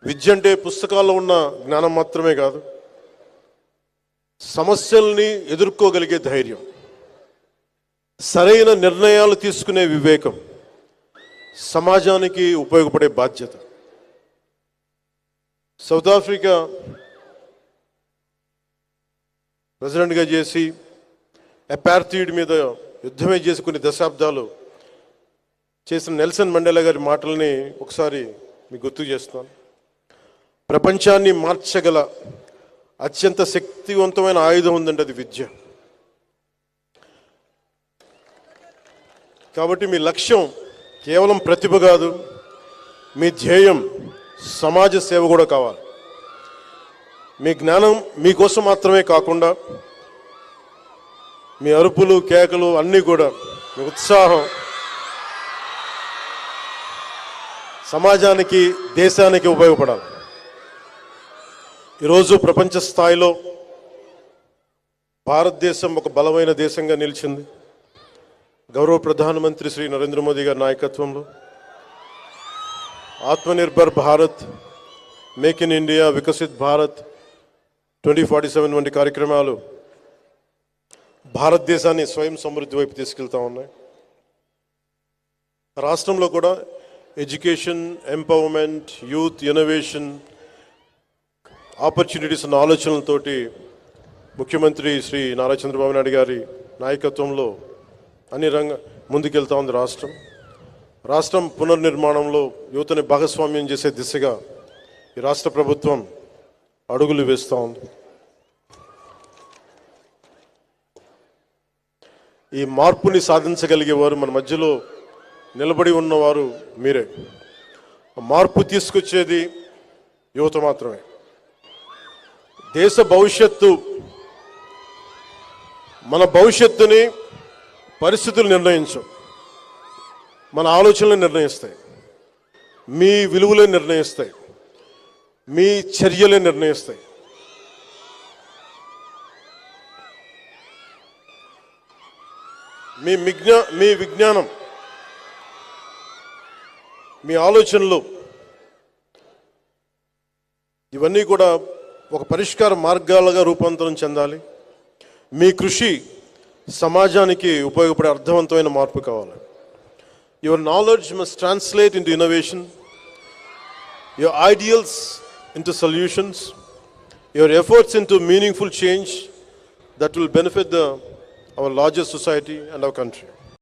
విద్య అంటే పుస్తకాల్లో ఉన్న జ్ఞానం మాత్రమే కాదు, సమస్యల్ని ఎదుర్కోగలిగే ధైర్యం, సరైన నిర్ణయాలు తీసుకునే వివేకం, సమాజానికి ఉపయోగపడే బాధ్యత. సౌత్ ఆఫ్రికా ప్రెసిడెంట్గా చేసి అపార్థైడ్ మీద యుద్ధమే చేసి కొన్ని దశాబ్దాలు చేసిన నెల్సన్ మండేలా గారి మాటల్ని ఒకసారి మీకు గుర్తు చేస్తున్నాను. ప్రపంచాన్ని మార్చగల అత్యంత శక్తివంతమైన ఆయుధం ఉందండి, అది విద్య. కాబట్టి మీ లక్ష్యం కేవలం ప్రతిభ కాదు, మీ ధ్యేయం సమాజ సేవ కూడా కావాలి. మీ జ్ఞానం మీకోసం మాత్రమే కాకుండా మీ అరుపులు కేకలు అన్నీ కూడా, మీ ఉత్సాహం సమాజానికి దేశానికి ఉపయోగపడాలి. ఈరోజు ప్రపంచ స్థాయిలో భారతదేశం ఒక బలమైన దేశంగా నిలిచింది. గౌరవ ప్రధానమంత్రి శ్రీ నరేంద్ర మోదీ గారి నాయకత్వంలో Atmanirbhar Bharat, make in India, Viksit Bharat 2047 వంటి కార్యక్రమాలు భారతదేశాన్ని స్వయం సమృద్ధి వైపు తీసుకెళ్తా ఉన్నాయి. రాష్ట్రంలో కూడా education, empowerment, youth, innovation, opportunities అన్న ఆలోచనలతోటి ముఖ్యమంత్రి శ్రీ నారా చంద్రబాబు నాయుడు గారి నాయకత్వంలో అన్ని ముందుకెళ్తా ఉంది రాష్ట్రం. రాష్ట్రం పునర్నిర్మాణంలో యువతని భాగస్వామ్యం చేసే దిశగా ఈ రాష్ట్ర ప్రభుత్వం అడుగులు వేస్తూ ఉంది. ఈ మార్పుని సాధించగలిగేవారు, మన మధ్యలో నిలబడి ఉన్నవారు మీరే. మార్పు తీసుకొచ్చేది యువత మాత్రమే. దేశ భవిష్యత్తు, మన భవిష్యత్తుని పరిస్థితులు నిర్ణయించవు, మన ఆలోచనలు నిర్ణయిస్తాయి, మీ విలువలే నిర్ణయిస్తాయి, మీ చర్యలే నిర్ణయిస్తాయి. మీ విజ్ఞానం, మీ ఆలోచనలు ఇవన్నీ కూడా ఒక పరిష్కార మార్గాలుగా రూపాంతరం చెందాలి. మీ కృషి సమాజానికి ఉపయోగపడే అర్థవంతమైన మార్పు కావాలి. Your knowledge must translate into innovation, your ideals into solutions, your efforts into meaningful change that will benefit our larger society and our country.